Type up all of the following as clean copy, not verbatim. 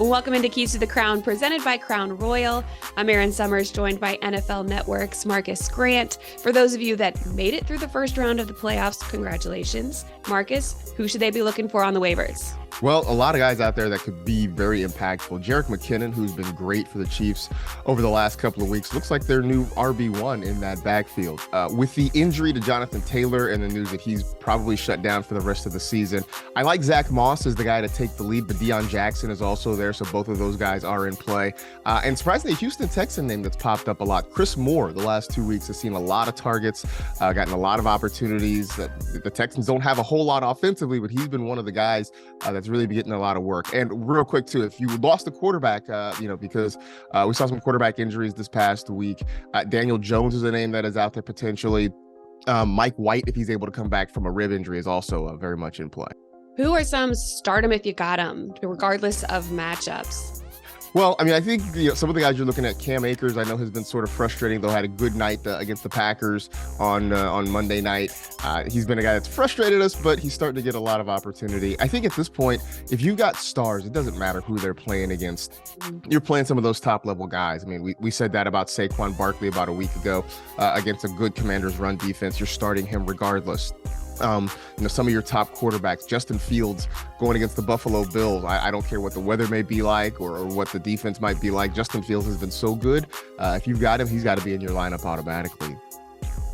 Welcome into Keys to the Crown, presented by Crown Royal. I'm Erin Summers, joined by NFL Network's Marcas Grant. For those of you that made it through the first round of the playoffs, congratulations. Marcas, who should they be looking for on the waivers? Well, a lot of guys out there that could be very impactful. Jerick McKinnon, who's been great for the Chiefs over the last couple of weeks, looks like their new RB1 in that backfield. With the injury to Jonathan Taylor and the news that he's probably shut down for the rest of the season, I like Zach Moss as the guy to take the lead, but Deion Jackson is also there, so both of those guys are in play. And surprisingly, a Houston Texan name that's popped up a lot, Chris Moore, the last 2 weeks has seen a lot of targets, gotten a lot of opportunities. The Texans don't have a whole lot offensively, but he's been one of the guys that's really be getting a lot of work. And real quick too, if you lost a quarterback, because we saw some quarterback injuries this past week, Daniel Jones is a name that is out there potentially. Mike White, if he's able to come back from a rib injury, is also very much in play. Who are some start 'em if you got 'em, regardless of matchups? Well, I mean, I think some of the guys you're looking at, Cam Akers, I know has been sort of frustrating, though had a good night against the Packers on Monday night. He's been a guy that's frustrated us, but he's starting to get a lot of opportunity. I think at this point, if you've got stars, it doesn't matter who they're playing against. You're playing some of those top level guys. I mean, we said that about Saquon Barkley about a week ago against a good Commanders run defense. You're starting him regardless. Some of your top quarterbacks, Justin Fields going against the Buffalo Bills. I don't care what the weather may be like or what the defense might be like. Justin Fields has been so good. If you've got him, he's got to be in your lineup automatically.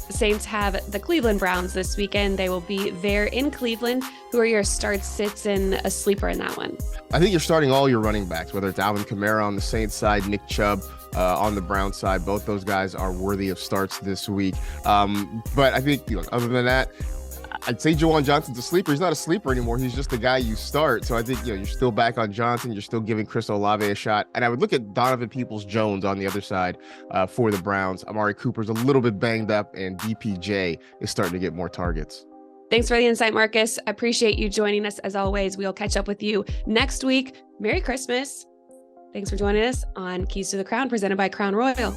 The Saints have the Cleveland Browns this weekend. They will be there in Cleveland. Who are your starts, sits, and a sleeper in that one? I think you're starting all your running backs, whether it's Alvin Kamara on the Saints side, Nick Chubb on the Browns side. Both those guys are worthy of starts this week. But I think other than that, I'd say Juwan Johnson's a sleeper. He's not a sleeper anymore. He's just the guy you start. So I think you're still back on Johnson. You're still giving Chris Olave a shot. And I would look at Donovan Peoples-Jones on the other side for the Browns. Amari Cooper's a little bit banged up, and DPJ is starting to get more targets. Thanks for the insight, Marcas. I appreciate you joining us as always. We'll catch up with you next week. Merry Christmas. Thanks for joining us on Keys to the Crown, presented by Crown Royal.